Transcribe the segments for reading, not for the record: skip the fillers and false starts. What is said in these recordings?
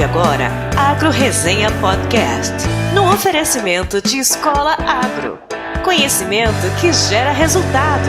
agora Agro Resenha Podcast, no oferecimento de Escola Agro. Conhecimento que gera resultado.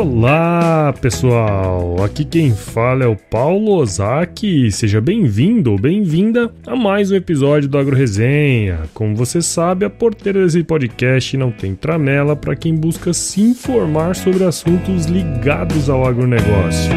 Olá pessoal, aqui quem fala é o Paulo Ozaki e seja bem-vindo ou bem-vinda a mais um episódio do Agro Resenha. Como você sabe, a porteira desse podcast não tem tramela para quem busca se informar sobre assuntos ligados ao agronegócio.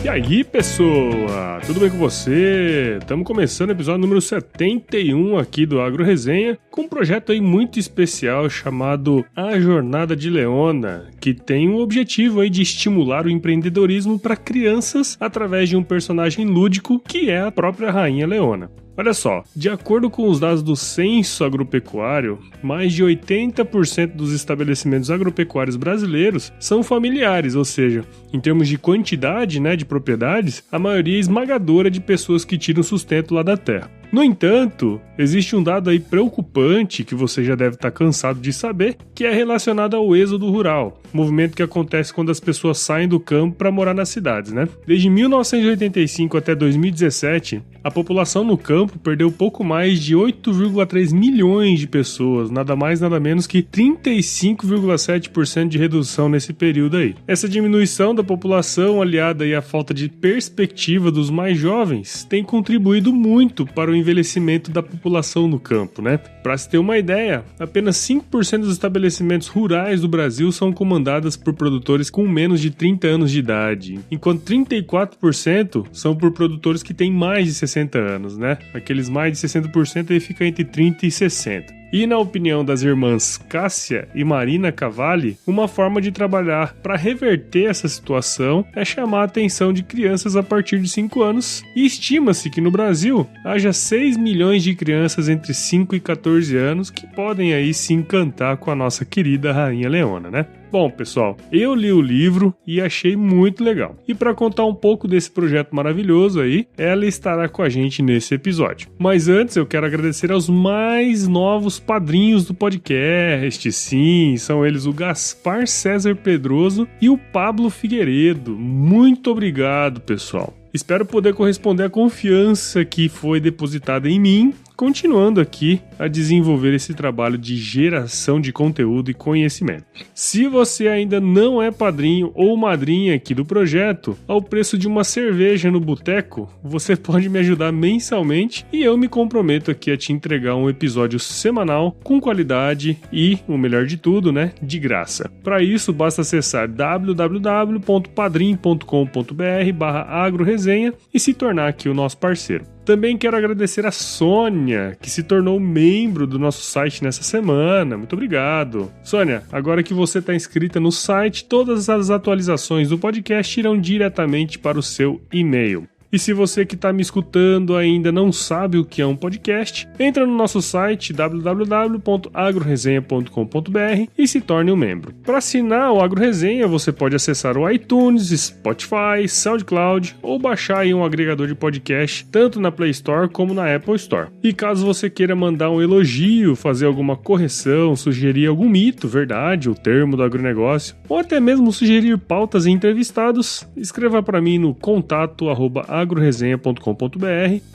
E aí pessoa, tudo bem com você? Estamos começando o episódio número 71 aqui do Agro Resenha, com um projeto aí muito especial chamado A Jornada de Leona, que tem o objetivo aí de estimular o empreendedorismo para crianças através de um personagem lúdico que é a própria Rainha Leona. Olha só, de acordo com os dados do Censo Agropecuário, mais de 80% dos estabelecimentos agropecuários brasileiros são familiares, ou seja, em termos de quantidade, de propriedades, a maioria é esmagadora de pessoas que tiram sustento lá da terra. No entanto, existe um dado aí preocupante que você já deve estar cansado de saber, que é relacionado ao êxodo rural, movimento que acontece quando as pessoas saem do campo para morar nas cidades, Desde 1985 até 2017, a população no campo perdeu pouco mais de 8,3 milhões de pessoas, nada mais nada menos que 35,7% de redução nesse período aí. Essa diminuição da população, aliada aí à falta de perspectiva dos mais jovens, tem contribuído muito para o envelhecimento da população no campo, Para se ter uma ideia, apenas 5% dos estabelecimentos rurais do Brasil são comandados por produtores com menos de 30 anos de idade, enquanto 34% são por produtores que têm mais de 60 anos, Aqueles mais de 60% aí fica entre 30 e 60. E na opinião das irmãs Cássia e Marina Cavalli, uma forma de trabalhar para reverter essa situação é chamar a atenção de crianças a partir de 5 anos, e estima-se que no Brasil haja 6 milhões de crianças entre 5 e 14 anos que podem aí se encantar com a nossa querida Rainha Leona, Bom, pessoal, eu li o livro e achei muito legal. E para contar um pouco desse projeto maravilhoso aí, ela estará com a gente nesse episódio. Mas antes eu quero agradecer aos mais novos padrinhos do podcast. Sim, são eles o Gaspar César Pedroso e o Pablo Figueiredo. Muito obrigado, pessoal. Espero poder corresponder à confiança que foi depositada em mim, continuando aqui a desenvolver esse trabalho de geração de conteúdo e conhecimento. Se você ainda não é padrinho ou madrinha aqui do projeto, ao preço de uma cerveja no boteco, você pode me ajudar mensalmente e eu me comprometo aqui a te entregar um episódio semanal com qualidade e, o melhor de tudo, de graça. Para isso, basta acessar www.padrim.com.br/agroresenha e se tornar aqui o nosso parceiro. Também quero agradecer a Sônia, que se tornou membro do nosso site nessa semana. Muito obrigado. Sônia, agora que você está inscrita no site, todas as atualizações do podcast irão diretamente para o seu e-mail. E se você que está me escutando ainda não sabe o que é um podcast, entra no nosso site www.agroresenha.com.br e se torne um membro. Para assinar o Agro Resenha, você pode acessar o iTunes, Spotify, SoundCloud ou baixar aí um agregador de podcast, tanto na Play Store como na Apple Store. E caso você queira mandar um elogio, fazer alguma correção, sugerir algum mito, verdade, o termo do agronegócio, ou até mesmo sugerir pautas e entrevistados, escreva para mim no contato@agroresenha.com.br,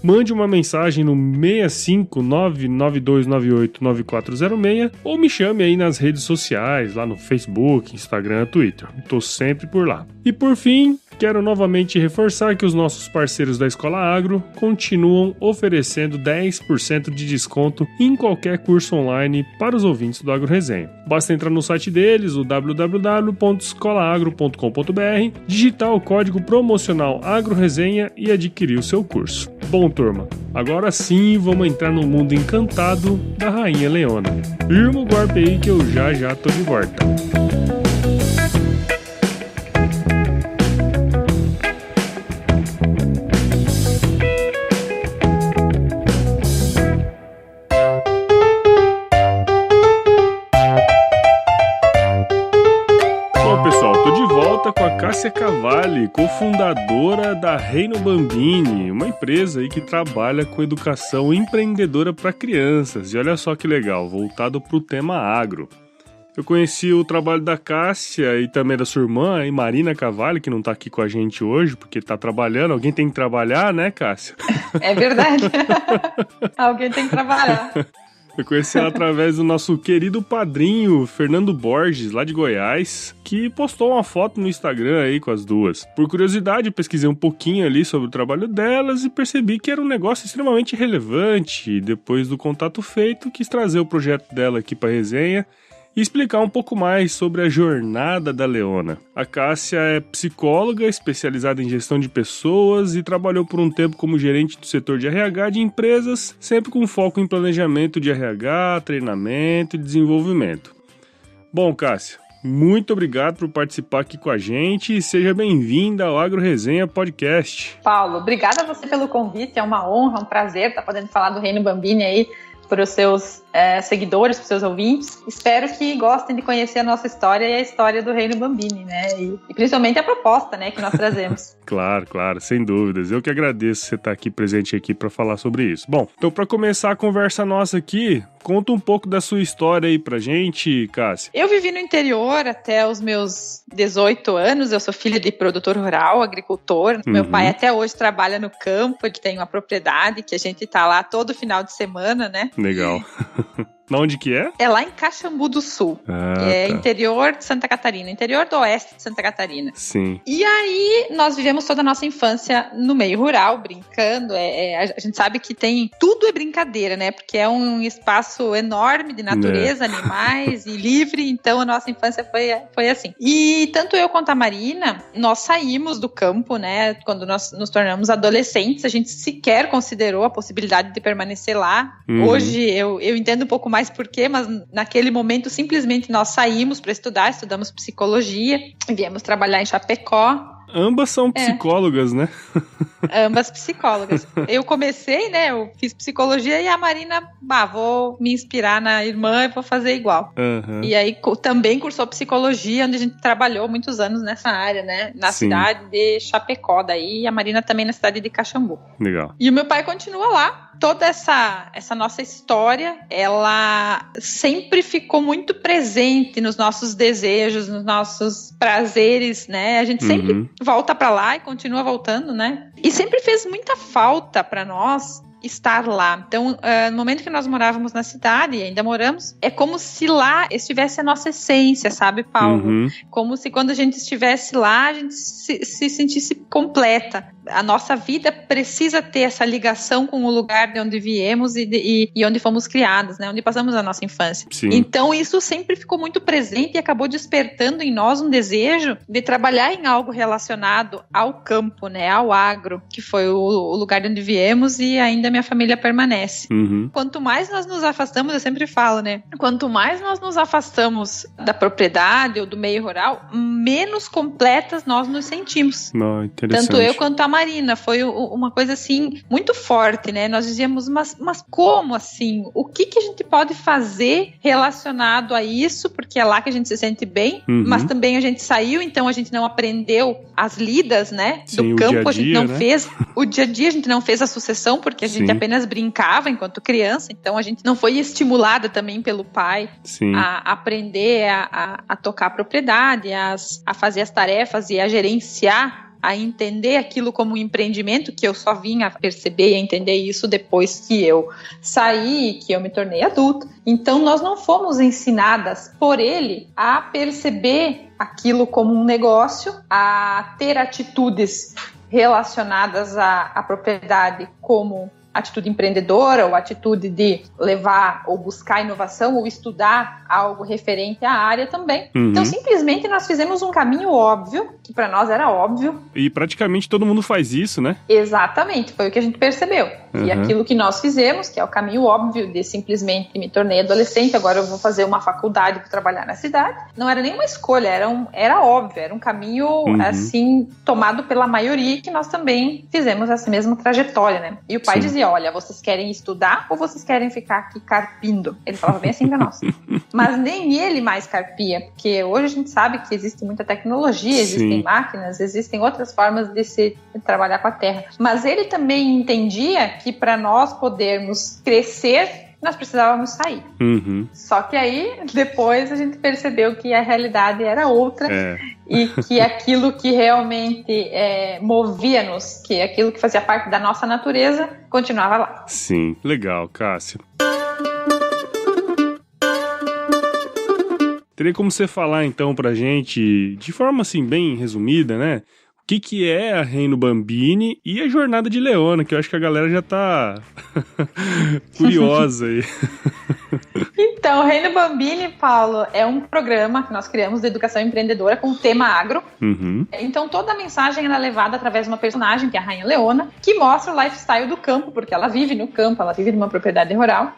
mande uma mensagem no 65992989406 ou me chame aí nas redes sociais, lá no Facebook, Instagram, Twitter. Tô sempre por lá. E por fim, quero novamente reforçar que os nossos parceiros da Escola Agro continuam oferecendo 10% de desconto em qualquer curso online para os ouvintes do Agro Resenha. Basta entrar no site deles, o www.escolaagro.com.br, digitar o código promocional Agro Resenha e adquirir o seu curso. Bom, turma, agora sim vamos entrar no mundo encantado da Rainha Leona. Firma o golpe aí que eu já tô de volta. conversa com a Cássia Cavalli, cofundadora da Reino Bambini, uma empresa aí que trabalha com educação empreendedora para crianças. E olha só que legal, voltado para o tema agro. Eu conheci o trabalho da Cássia e também da sua irmã, a Marina Cavalli, que não está aqui com a gente hoje, porque está trabalhando. Alguém tem que trabalhar, né, Cássia? É verdade. Alguém tem que trabalhar. Eu conheci ela através do nosso querido padrinho, Fernando Borges, lá de Goiás, que postou uma foto no Instagram aí com as duas. Por curiosidade, eu pesquisei um pouquinho ali sobre o trabalho delas e percebi que era um negócio extremamente relevante. E depois do contato feito, quis trazer o projeto dela aqui para a resenha e explicar um pouco mais sobre a jornada da Leona. A Cássia é psicóloga, especializada em gestão de pessoas e trabalhou por um tempo como gerente do setor de RH de empresas, sempre com foco em planejamento de RH, treinamento e desenvolvimento. Bom, Cássia, muito obrigado por participar aqui com a gente e seja bem-vinda ao Agro Resenha Podcast. Paulo, obrigada a você pelo convite, é uma honra, um prazer estar podendo falar do Reino Bambini aí para os seus seguidores, para os seus ouvintes. Espero que gostem de conhecer a nossa história e a história do Reino Bambini, né? E principalmente a proposta, né, que nós trazemos. Claro, sem dúvidas. Eu que agradeço você estar aqui presente aqui para falar sobre isso. Bom, então para começar a conversa nossa aqui, conta um pouco da sua história aí pra gente, Cássia. Eu vivi no interior até os meus 18 anos, eu sou filha de produtor rural, agricultor. Meu pai até hoje trabalha no campo, ele tem uma propriedade que a gente tá lá todo final de semana, né? Legal. Na onde que é? É lá em Caxambu do Sul, interior de Santa Catarina, interior do oeste de Santa Catarina. Sim. E aí, nós vivemos toda a nossa infância no meio rural, brincando. A gente sabe que tudo é brincadeira, né? Porque é um espaço enorme de natureza, animais e livre, então a nossa infância foi assim. E tanto eu quanto a Marina, nós saímos do campo, né? Quando nós nos tornamos adolescentes, a gente sequer considerou a possibilidade de permanecer lá. Hoje eu entendo um pouco mais por quê, mas naquele momento simplesmente nós saímos para estudar, estudamos psicologia, viemos trabalhar em Chapecó. Ambas são psicólogas, né? Ambas psicólogas. Eu comecei, né? Eu fiz psicologia e a Marina, vou me inspirar na irmã e vou fazer igual. E aí também cursou psicologia, onde a gente trabalhou muitos anos nessa área, né? Na cidade de Chapecó, daí, e a Marina também na cidade de Caxambu. Legal. E o meu pai continua lá. Toda essa nossa história, ela sempre ficou muito presente nos nossos desejos, nos nossos prazeres, né? A gente sempre volta pra lá e continua voltando, né? E sempre fez muita falta pra nós estar lá. Então, no momento que nós morávamos na cidade, e ainda moramos, é como se lá estivesse a nossa essência, sabe, Paulo? Como se quando a gente estivesse lá, a gente se sentisse completa. A nossa vida precisa ter essa ligação com o lugar de onde viemos e onde fomos criados, né? Onde passamos a nossa infância. Sim. Então, isso sempre ficou muito presente e acabou despertando em nós um desejo de trabalhar em algo relacionado ao campo, né? Ao agro, que foi o lugar de onde viemos e ainda minha família permanece. Quanto mais nós nos afastamos, eu sempre falo, né? Quanto mais nós nos afastamos da propriedade ou do meio rural, menos completas nós nos sentimos. Interessante. Tanto eu quanto a Marina. Foi uma coisa assim muito forte, né? Nós dizíamos, mas como assim? O que a gente pode fazer relacionado a isso? Porque é lá que a gente se sente bem, mas também a gente saiu, então a gente não aprendeu as lidas, né? Sim, do campo, dia a dia, a gente não né? fez o dia a dia, a gente não fez a sucessão, porque a gente apenas brincava enquanto criança, então a gente não foi estimulada também pelo pai a aprender a tocar a propriedade, a fazer as tarefas e a gerenciar, a entender aquilo como um empreendimento, que eu só vim a perceber e a entender isso depois que eu saí, que eu me tornei adulta. Então nós não fomos ensinadas por ele a perceber aquilo como um negócio, a ter atitudes relacionadas à propriedade como atitude empreendedora ou atitude de levar ou buscar inovação ou estudar algo referente à área também. Então, simplesmente nós fizemos um caminho óbvio, que para nós era óbvio. E praticamente todo mundo faz isso, né? Exatamente, foi o que a gente percebeu. E aquilo que nós fizemos, que é o caminho óbvio de simplesmente me tornei adolescente, agora eu vou fazer uma faculdade para trabalhar na cidade, não era nenhuma escolha, era óbvio, era um caminho assim, tomado pela maioria, que nós também fizemos essa mesma trajetória, né? E o pai dizia, olha, vocês querem estudar ou vocês querem ficar aqui carpindo? Ele falava bem assim pra nós. Mas nem ele mais carpia, porque hoje a gente sabe que existe muita tecnologia, existem máquinas, existem outras formas de se trabalhar com a terra. Mas ele também entendia que para nós podermos crescer, nós precisávamos sair. Só que aí, depois, a gente percebeu que a realidade era outra e que aquilo que realmente movia-nos, que aquilo que fazia parte da nossa natureza, continuava lá. Sim, legal, Cássia. Teria como você falar, então, pra gente, de forma, assim, bem resumida, né? O que é a Reino Bambini e a Jornada de Leona, que eu acho que a galera já tá curiosa aí. Então, o Reino Bambini, Paulo, é um programa que nós criamos de educação empreendedora com o tema agro. Então, toda a mensagem é levada através de uma personagem, que é a Rainha Leona, que mostra o lifestyle do campo, porque ela vive no campo, ela vive numa propriedade rural.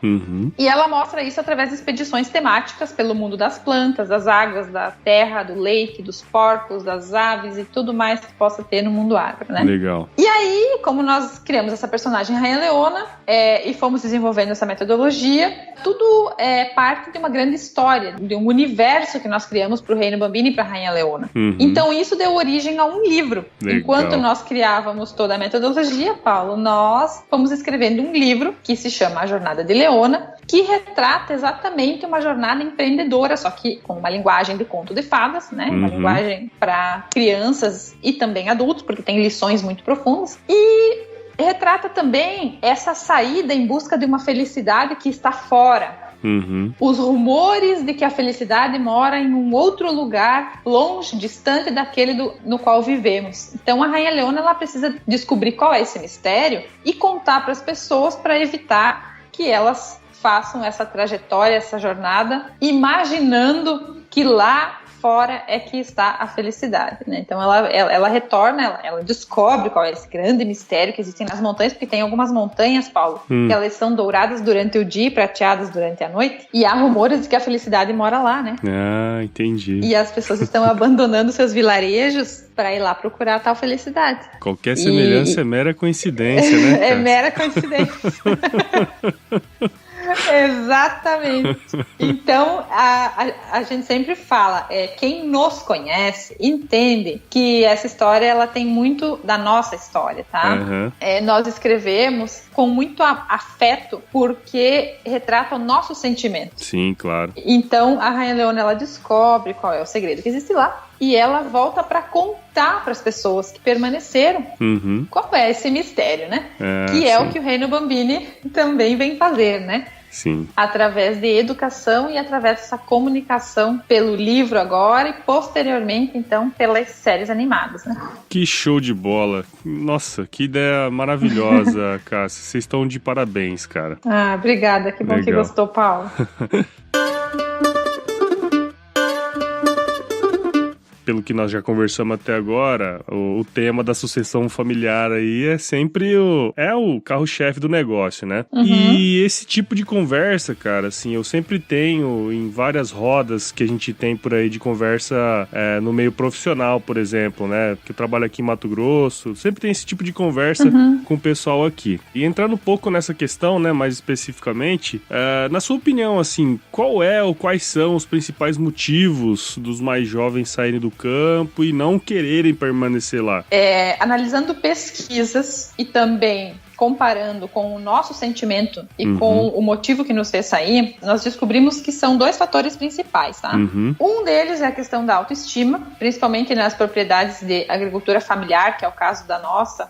E ela mostra isso através de expedições temáticas pelo mundo das plantas, das águas, da terra, do leite, dos porcos, das aves e tudo mais que possa ter no mundo agro, né? Legal. E aí, como nós criamos essa personagem Rainha Leona e fomos desenvolvendo essa metodologia, tudo é parte de uma grande história, de um universo que nós criamos para o Reino Bambini e para a Rainha Leona. Então isso deu origem a um livro. Legal. Enquanto nós criávamos toda a metodologia, Paulo, nós fomos escrevendo um livro que se chama A Jornada de Leona, que retrata exatamente uma jornada empreendedora, só que com uma linguagem de conto de fadas, né? Uma linguagem para crianças e também adultos, porque tem lições muito profundas. E retrata também essa saída em busca de uma felicidade que está fora. Os rumores de que a felicidade mora em um outro lugar, longe, distante daquele no qual vivemos. Então a Rainha Leona, ela precisa descobrir qual é esse mistério e contar para as pessoas para evitar que elas façam essa trajetória, essa jornada, imaginando que lá fora é que está a felicidade, né? Então ela retorna, ela descobre qual é esse grande mistério que existe nas montanhas, porque tem algumas montanhas, Paulo, que elas são douradas durante o dia e prateadas durante a noite, e há rumores de que a felicidade mora lá, né? Ah, entendi. E as pessoas estão abandonando seus vilarejos para ir lá procurar a tal felicidade. Qualquer semelhança é mera coincidência, né, cara? É mera coincidência. Exatamente. Então a gente sempre fala, quem nos conhece entende que essa história, ela tem muito da nossa história, tá? Nós escrevemos com muito afeto, porque retrata o nosso sentimento. Sim, claro. Então a Rainha Leona, ela descobre qual é o segredo que existe lá e ela volta para contar para as pessoas que permaneceram qual é esse mistério, né? Que é o que o Reino Bambini também vem fazer, né? Sim. Através de educação e através dessa comunicação pelo livro agora e posteriormente, então, pelas séries animadas, né? Que show de bola. Nossa, que ideia maravilhosa, Cássia. Vocês estão de parabéns, cara. Ah, obrigada. Que bom que gostou, Paulo. Pelo que nós já conversamos até agora, o tema da sucessão familiar aí é sempre o carro-chefe do negócio, né? E esse tipo de conversa, cara, assim, eu sempre tenho em várias rodas que a gente tem por aí de conversa no meio profissional, por exemplo, né? Porque eu trabalho aqui em Mato Grosso, sempre tem esse tipo de conversa com o pessoal aqui. E entrando um pouco nessa questão, né, mais especificamente, na sua opinião, assim, qual é ou quais são os principais motivos dos mais jovens saírem do campo e não quererem permanecer lá? Analisando pesquisas e também comparando com o nosso sentimento e com o motivo que nos fez sair, nós descobrimos que são dois fatores principais, tá? Um deles é a questão da autoestima, principalmente nas propriedades de agricultura familiar, que é o caso da nossa.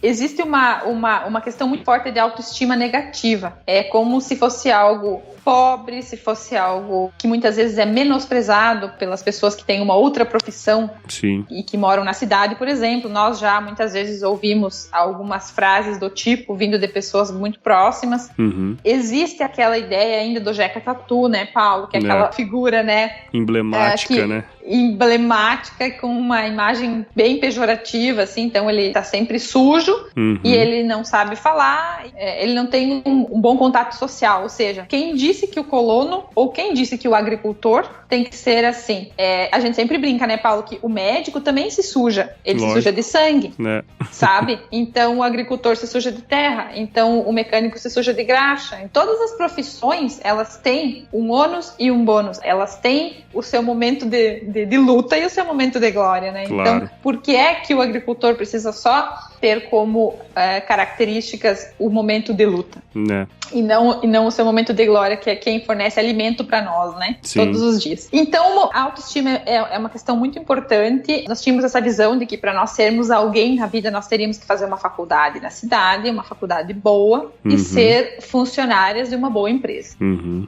Existe uma questão muito forte de autoestima negativa. É como se fosse algo pobre, se fosse algo que muitas vezes é menosprezado pelas pessoas que têm uma outra profissão. Sim. E que moram na cidade, por exemplo. Nós já muitas vezes ouvimos algumas frases do tipo, vindo de pessoas muito próximas. Existe aquela ideia ainda do Jeca Tatu, né, Paulo? Que é aquela figura, né? Emblemática, né? emblemática, com uma imagem bem pejorativa, assim, então ele tá sempre sujo e ele não sabe falar, ele não tem um bom contato social, ou seja, quem disse que o colono ou quem disse que o agricultor tem que ser assim? A gente sempre brinca, né, Paulo, que o médico também se suja, ele se suja de sangue, né? Sabe? Então o agricultor se suja de terra, então o mecânico se suja de graxa. Em todas as profissões, elas têm um ônus e um bônus, elas têm o seu momento de luta e o seu momento de glória, né? Claro. Então, por que é que o agricultor precisa só ter como características o momento de luta? Né? E não o seu momento de glória, que é quem fornece alimento para nós, né? Sim. Todos os dias. Então, a autoestima é uma questão muito importante. Nós tínhamos essa visão de que para nós sermos alguém na vida, nós teríamos que fazer uma faculdade na cidade, uma faculdade boa, e ser funcionárias de uma boa empresa.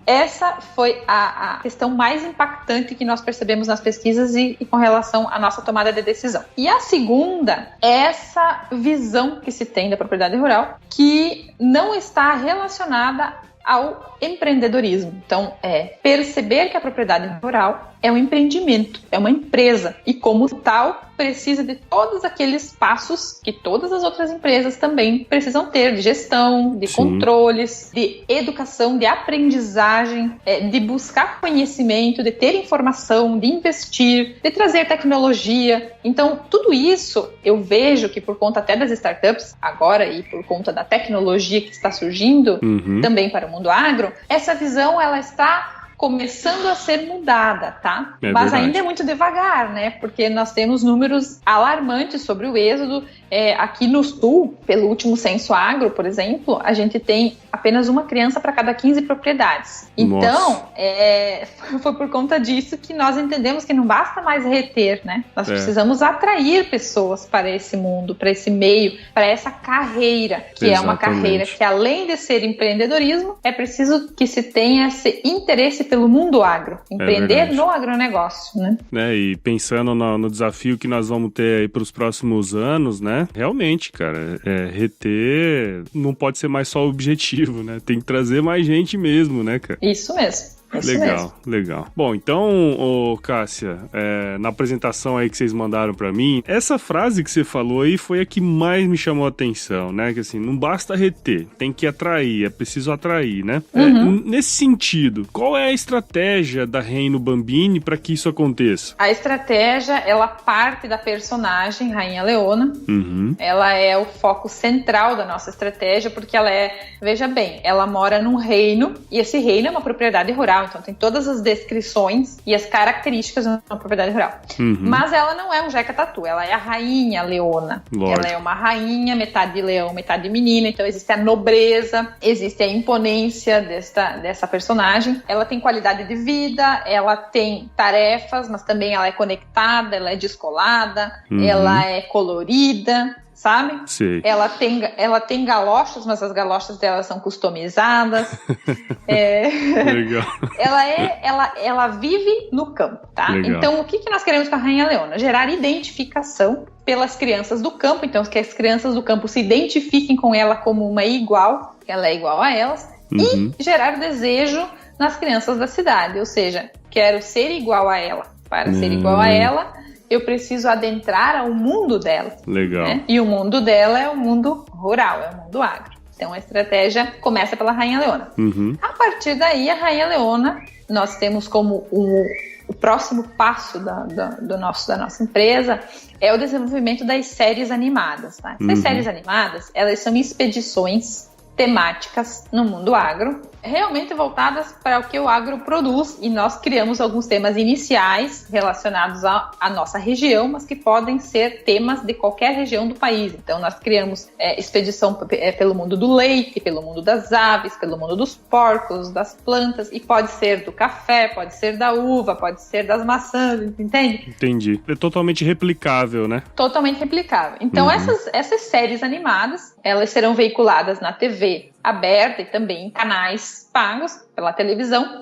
Essa foi a questão mais impactante que nós percebemos nas pesquisas e com relação à nossa tomada de decisão. E a segunda é essa visão que se tem da propriedade rural, que não está relacionada ao empreendedorismo. Então, perceber que a propriedade rural é um empreendimento, é uma empresa, e como tal, precisa de todos aqueles passos que todas as outras empresas também precisam ter, de gestão, de controles, de educação, de aprendizagem, de buscar conhecimento, de ter informação, de investir, de trazer tecnologia. Então, tudo isso eu vejo que por conta até das startups agora e por conta da tecnologia que está surgindo também para o mundo agro, essa visão ela está começando a ser mudada, tá? Mas ainda é muito devagar, né? Porque nós temos números alarmantes sobre o êxodo. Aqui no Sul, pelo último censo agro, por exemplo, a gente tem apenas uma criança para cada 15 propriedades. Então, foi por conta disso que nós entendemos que não basta mais reter, né? Nós precisamos atrair pessoas para esse mundo, para esse meio, para essa carreira, que é uma carreira que, além de ser empreendedorismo, é preciso que se tenha esse interesse pelo mundo agro, empreender no agronegócio, né? E pensando no desafio que nós vamos ter aí para os próximos anos, né? Realmente, cara, reter não pode ser mais só o objetivo, né? Tem que trazer mais gente mesmo, né, cara? Isso mesmo. Legal. Bom, então, Cássia, na apresentação aí que vocês mandaram pra mim, essa frase que você falou aí foi a que mais me chamou a atenção, né? Que assim, não basta reter, tem que atrair, é preciso atrair, né? Nesse sentido, qual é a estratégia da Reino Bambini para que isso aconteça? A estratégia, ela parte da personagem Rainha Leona. Ela é o foco central da nossa estratégia, porque ela veja bem, ela mora num reino, e esse reino é uma propriedade rural. Então tem todas as descrições e as características de uma propriedade rural. Mas ela não é um Jeca Tatu, ela é a Rainha Leona. Lógico. Ela é uma rainha, metade leão, metade menina, então existe a nobreza, existe a imponência dessa personagem. Ela tem qualidade de vida, ela tem tarefas, mas também ela é conectada, ela é descolada, ela é colorida, sabe? Sim. Ela tem galochas, mas as galochas dela são customizadas. Legal. Ela vive no campo, tá? Legal. Então, o que nós queremos com a Rainha Leona? Gerar identificação pelas crianças do campo, então que as crianças do campo se identifiquem com ela como uma igual, que ela é igual a elas, e gerar desejo nas crianças da cidade, ou seja, quero ser igual a ela. Para ser igual a ela, eu preciso adentrar ao mundo dela. Legal. Né? E o mundo dela é o mundo rural, é o mundo agro. Então a estratégia começa pela Rainha Leona. A partir daí, a Rainha Leona, nós temos como o próximo passo da nossa empresa é o desenvolvimento das séries animadas. Tá? Essas séries animadas, elas são expedições temáticas no mundo agro, realmente voltadas para o que o agro produz, e nós criamos alguns temas iniciais relacionados à nossa região, mas que podem ser temas de qualquer região do país. Então nós criamos expedição pelo mundo do leite, pelo mundo das aves, pelo mundo dos porcos, das plantas, e pode ser do café, pode ser da uva, pode ser das maçãs, entende? Entendi. É totalmente replicável, né? Totalmente replicável. Então essas séries animadas, elas serão veiculadas na TV aberta e também em canais pagos pela televisão.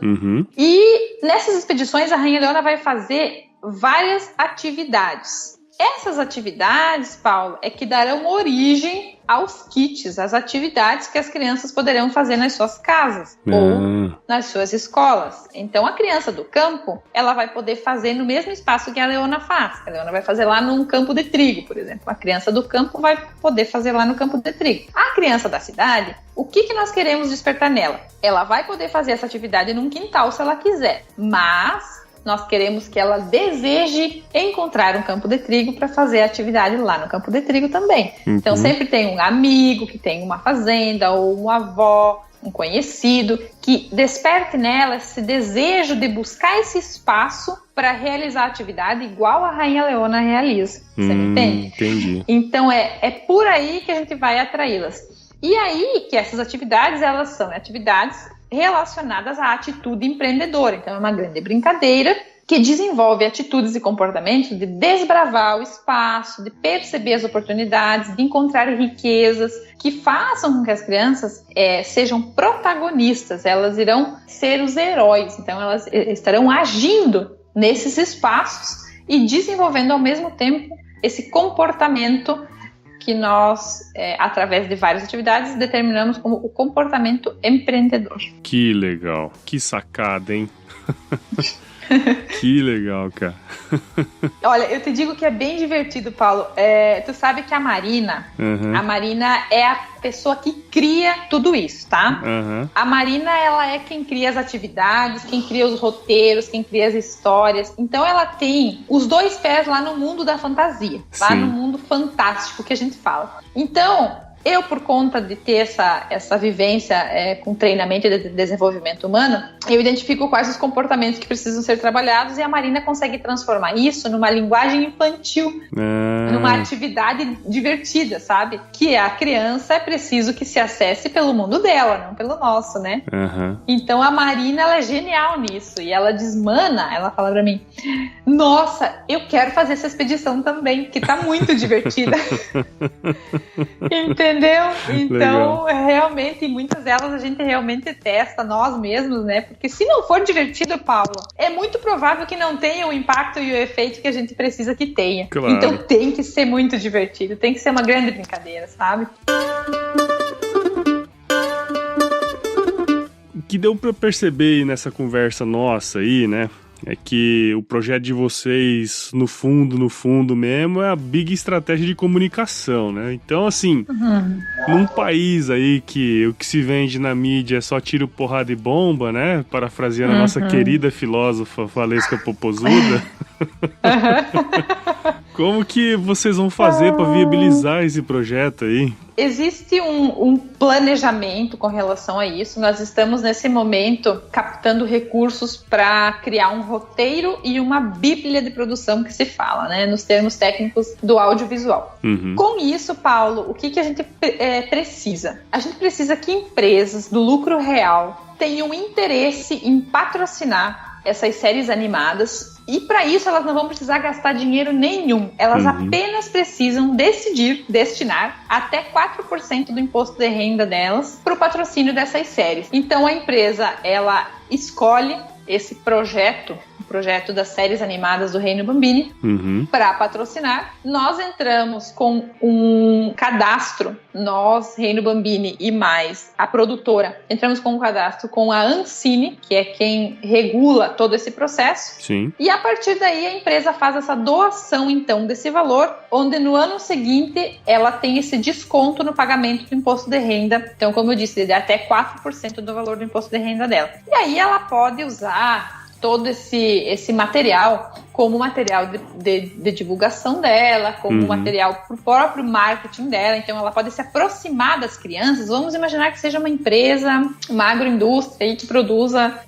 E nessas expedições a Rainha Leona vai fazer várias atividades. Essas atividades, Paulo, é que darão origem aos kits, às atividades que as crianças poderão fazer nas suas casas ou nas suas escolas. Então, a criança do campo, ela vai poder fazer no mesmo espaço que a Leona faz. A Leona vai fazer lá num campo de trigo, por exemplo. A criança do campo vai poder fazer lá no campo de trigo. A criança da cidade, o que nós queremos despertar nela? Ela vai poder fazer essa atividade num quintal se ela quiser, mas nós queremos que ela deseje encontrar um campo de trigo para fazer a atividade lá no campo de trigo também. Então sempre tem um amigo que tem uma fazenda, ou uma avó, um conhecido, que desperte nela esse desejo de buscar esse espaço para realizar a atividade igual a Rainha Leona realiza. Você me entende? Entendi. Então é por aí que a gente vai atraí-las. E aí que essas atividades, elas são atividades relacionadas à atitude empreendedora. Então é uma grande brincadeira que desenvolve atitudes e comportamentos de desbravar o espaço, de perceber as oportunidades, de encontrar riquezas que façam com que as crianças sejam protagonistas. Elas irão ser os heróis, então elas estarão agindo nesses espaços e desenvolvendo ao mesmo tempo esse comportamento que nós, através de várias atividades, determinamos como o comportamento empreendedor. Que legal, que sacada, hein? Que legal, cara. Olha, eu te digo que é bem divertido, Paulo. Tu sabe que a Marina é a pessoa que cria tudo isso, tá? A Marina, ela é quem cria as atividades, quem cria os roteiros, quem cria as histórias. Então ela tem os dois pés lá no mundo da fantasia, lá no mundo fantástico que a gente fala. Então, eu, por conta de ter essa vivência com treinamento e de desenvolvimento humano, eu identifico quais os comportamentos que precisam ser trabalhados, e a Marina consegue transformar isso numa linguagem infantil, numa atividade divertida, sabe? Que a criança é preciso que se acesse pelo mundo dela, não pelo nosso, né? Então a Marina, ela é genial nisso, e ela desmana, ela fala pra mim: nossa, eu quero fazer essa expedição também, que tá muito divertida. Entendeu? Então, realmente, muitas delas a gente realmente testa nós mesmos, né? Porque se não for divertido, Paulo, é muito provável que não tenha o impacto e o efeito que a gente precisa que tenha. Claro. Então tem que ser muito divertido, tem que ser uma grande brincadeira, sabe? O que deu pra perceber nessa conversa nossa aí, né? É que o projeto de vocês, no fundo mesmo, é a big estratégia de comunicação, né? Então, assim, num país aí que o que se vende na mídia é só tiro, porrada e bomba, né? Parafraseando a nossa querida filósofa Valesca Popozuda. Como que vocês vão fazer para viabilizar esse projeto aí? Existe um planejamento com relação a isso. Nós estamos, nesse momento, captando recursos para criar um roteiro e uma bíblia de produção, que se fala, né, nos termos técnicos do audiovisual. Com isso, Paulo, o que a gente precisa? A gente precisa que empresas do lucro real tenham interesse em patrocinar essas séries animadas. E para isso elas não vão precisar gastar dinheiro nenhum. Elas apenas precisam destinar até 4% do imposto de renda delas para o patrocínio dessas séries. Então a empresa, ela escolhe esse projeto, o projeto das séries animadas do Reino Bambini, para patrocinar. Nós entramos com um cadastro, nós, Reino Bambini e mais a produtora, entramos com um cadastro com a Ancine, que é quem regula todo esse processo. Sim. E a partir daí a empresa faz essa doação, então, desse valor, onde no ano seguinte ela tem esse desconto no pagamento do imposto de renda. Então, como eu disse, de até 4% do valor do imposto de renda dela. E aí ela pode usar todo esse material como material de divulgação dela, como material para o próprio marketing dela. Então ela pode se aproximar das crianças. Vamos imaginar que seja uma empresa, uma agroindústria aí que produza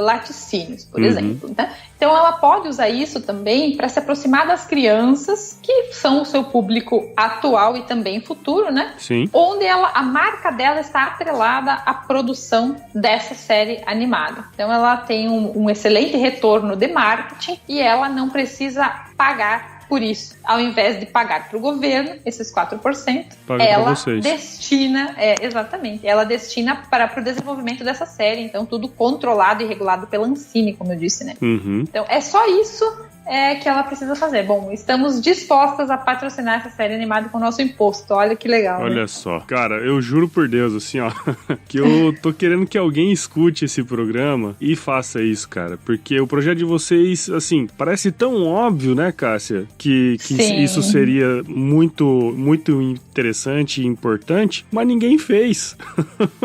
laticínios, por exemplo, né? Então ela pode usar isso também para se aproximar das crianças, que são o seu público atual e também futuro, né? Sim. Onde a marca dela está atrelada à produção dessa série animada. Então ela tem um excelente retorno de marketing e ela não precisa pagar por isso. Ao invés de pagar para o governo esses 4%, ela destina, ela destina para o desenvolvimento dessa série. Então tudo controlado e regulado pela Ancine, como eu disse, né? Então é só isso que ela precisa fazer. Bom, estamos dispostas a patrocinar essa série animada com o nosso imposto. Olha que legal. Olha, né? Só. Cara, eu juro por Deus, assim, ó, que eu tô querendo que alguém escute esse programa e faça isso, cara. Porque o projeto de vocês, assim, parece tão óbvio, né, Cássia? Que isso seria muito, muito interessante e importante, mas ninguém fez.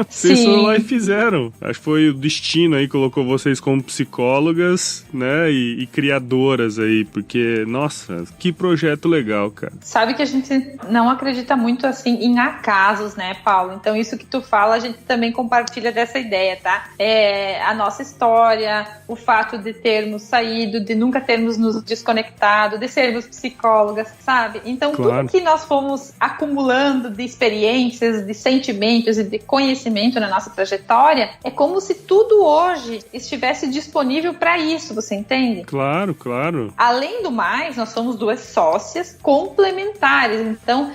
Vocês foram lá e fizeram. Acho que foi o destino aí, colocou vocês como psicólogas, né, e criadoras aí, porque, nossa, que projeto legal, cara. Sabe que a gente não acredita muito, assim, em acasos, né, Paulo? Então, isso que tu fala, a gente também compartilha dessa ideia, tá? A nossa história, o fato de termos saído, de nunca termos nos desconectado, de sermos psicólogas, sabe? Então, claro, tudo que nós fomos acumulando de experiências, de sentimentos e de conhecimento na nossa trajetória, é como se tudo hoje estivesse disponível para isso, você entende? Claro, claro. Além do mais, nós somos duas sócias complementares, então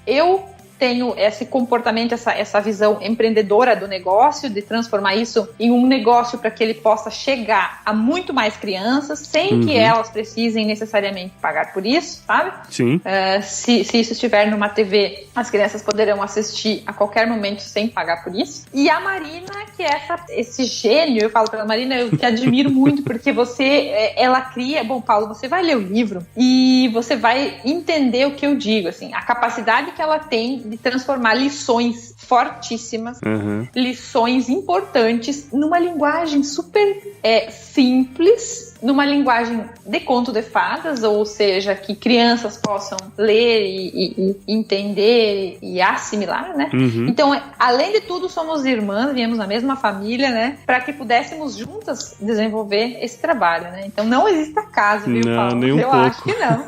eu tenho esse comportamento, essa visão empreendedora do negócio, de transformar isso em um negócio para que ele possa chegar a muito mais crianças, sem que elas precisem necessariamente pagar por isso, sabe? Sim. Se isso estiver numa TV, as crianças poderão assistir a qualquer momento sem pagar por isso. E a Marina, que é esse gênio, eu falo pela Marina, eu te admiro muito, porque ela cria... Bom, Paulo, você vai ler o livro e você vai entender o que eu digo, assim, a capacidade que ela tem de transformar lições fortíssimas, lições importantes, numa linguagem super simples, numa linguagem de conto de fadas, ou seja, que crianças possam ler e entender e assimilar, né? Então, além de tudo, somos irmãs, viemos na mesma família, né? Para que pudéssemos juntas desenvolver esse trabalho, né? Então, não existe acaso, viu, Paulo? Não, nem um pouco. Eu acho que não.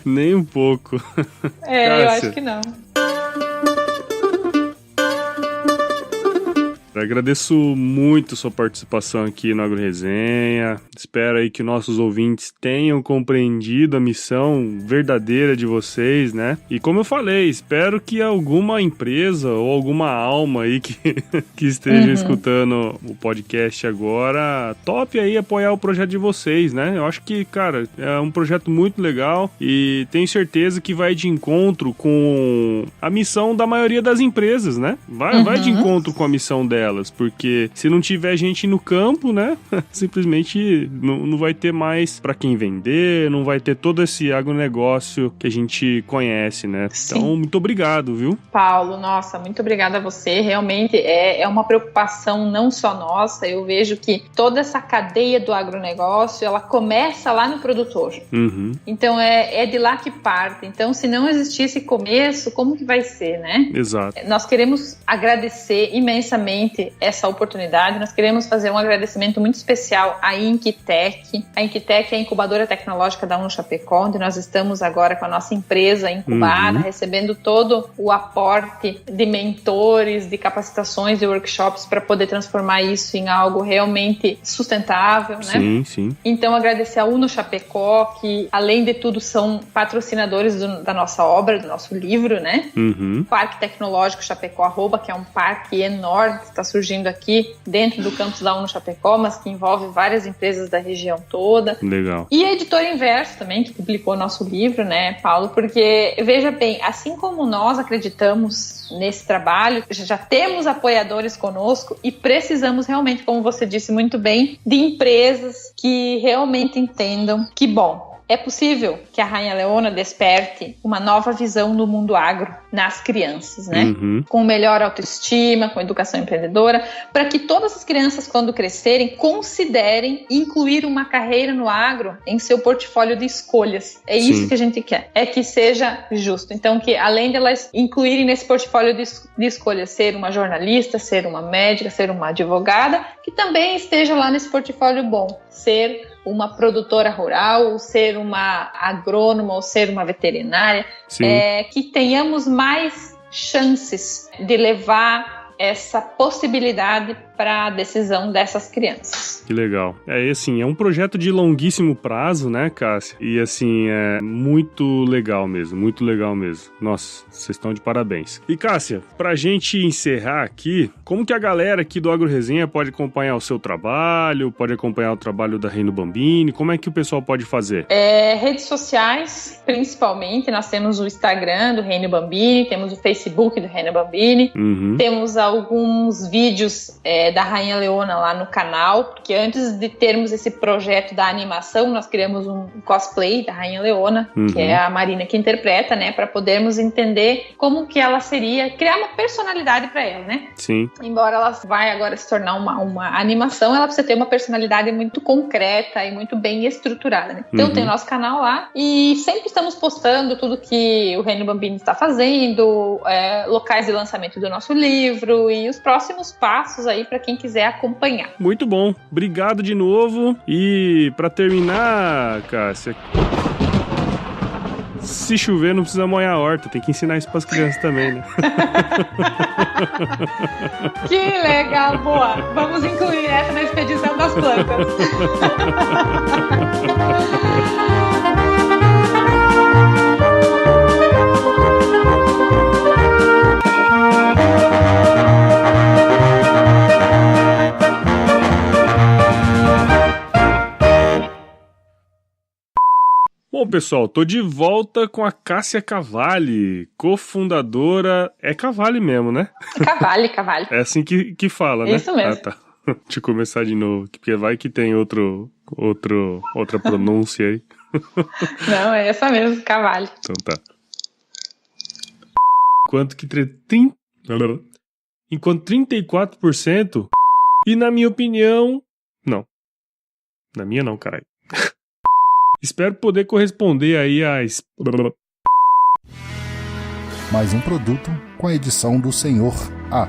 Nem um pouco. Eu acho que não. Agradeço muito sua participação aqui no Agro Resenha. Espero aí que nossos ouvintes tenham compreendido a missão verdadeira de vocês, né? E como eu falei, espero que alguma empresa ou alguma alma aí que esteja escutando o podcast agora tope aí apoiar o projeto de vocês, né? Eu acho que, cara, é um projeto muito legal e tenho certeza que vai de encontro com a missão da maioria das empresas, né? Vai de encontro com a missão delas, porque se não tiver gente no campo, né, simplesmente não vai ter mais para quem vender, não vai ter todo esse agronegócio que a gente conhece, né? Sim. Então, muito obrigado, viu? Paulo, nossa, muito obrigada a você. Realmente é uma preocupação não só nossa, eu vejo que toda essa cadeia do agronegócio, ela começa lá no produtor. Então, é de lá que parte. Então, se não existir esse começo, como que vai ser, né? Exato. Nós queremos agradecer imensamente essa oportunidade. Nós queremos fazer um agradecimento muito especial à Inquitec. A Inquitec é a incubadora tecnológica da UNO-Chapecó, onde nós estamos agora com a nossa empresa incubada, recebendo todo o aporte de mentores, de capacitações, de workshops para poder transformar isso em algo realmente sustentável, né? Sim, sim. Então, agradecer a UNO-Chapecó, que além de tudo são patrocinadores da nossa obra, do nosso livro, né? Parque Tecnológico Chapecó Arroba, que é um parque enorme que está surgindo aqui dentro do campus da UNO-Chapecó, mas que envolve várias empresas da região toda. Legal. E a Editora Inverso também, que publicou nosso livro, né, Paulo? Porque, veja bem, assim como nós acreditamos nesse trabalho, já temos apoiadores conosco e precisamos realmente, como você disse muito bem, de empresas que realmente entendam que, bom, é possível que a Rainha Leona desperte uma nova visão do mundo agro nas crianças, né? Com melhor autoestima, com educação empreendedora, para que todas as crianças, quando crescerem, considerem incluir uma carreira no agro em seu portfólio de escolhas. É isso que a gente quer, é que seja justo. Então, que além de elas incluírem nesse portfólio de escolhas ser uma jornalista, ser uma médica, ser uma advogada, que também esteja lá nesse portfólio bom, ser uma produtora rural, ou ser uma agrônoma, ou ser uma veterinária, que tenhamos mais chances de levar essa possibilidade para a decisão dessas crianças. Que legal. É um projeto de longuíssimo prazo, né, Cássia? E assim, é muito legal mesmo, muito legal mesmo. Nossa, vocês estão de parabéns. E Cássia, pra gente encerrar aqui, como que a galera aqui do Agro Resenha pode acompanhar o seu trabalho, pode acompanhar o trabalho da Reino Bambini? Como é que o pessoal pode fazer? Redes sociais, principalmente, nós temos o Instagram do Reino Bambini, temos o Facebook do Reino Bambini, temos alguns vídeos da Rainha Leona lá no canal, porque antes de termos esse projeto da animação, nós criamos um cosplay da Rainha Leona, que é a Marina que interpreta, né, para podermos entender como que ela seria, criar uma personalidade para ela, né? Sim. Embora ela vai agora se tornar uma animação, ela precisa ter uma personalidade muito concreta e muito bem estruturada, né? Então tem o nosso canal lá e sempre estamos postando tudo que o Reino Bambini está fazendo, locais de lançamento do nosso livro e os próximos passos aí para quem quiser acompanhar. Muito bom. Obrigado de novo. E para terminar, Cássia, se chover não precisa molhar a horta, tem que ensinar isso pras crianças também, né? Que legal, boa! Vamos incluir essa na expedição das plantas. Bom, pessoal, tô de volta com a Cássia Cavalli, cofundadora... É Cavalli mesmo, né? Cavalli. É assim que fala, né? Isso mesmo. Ah, tá. Deixa eu começar de novo, porque vai que tem outra pronúncia aí. Não, é essa mesmo, Cavalli. Então tá. Enquanto 34%, e na minha opinião... Não. Na minha não, caralho. Espero poder corresponder aí a... Mais um produto com a edição do Senhor A.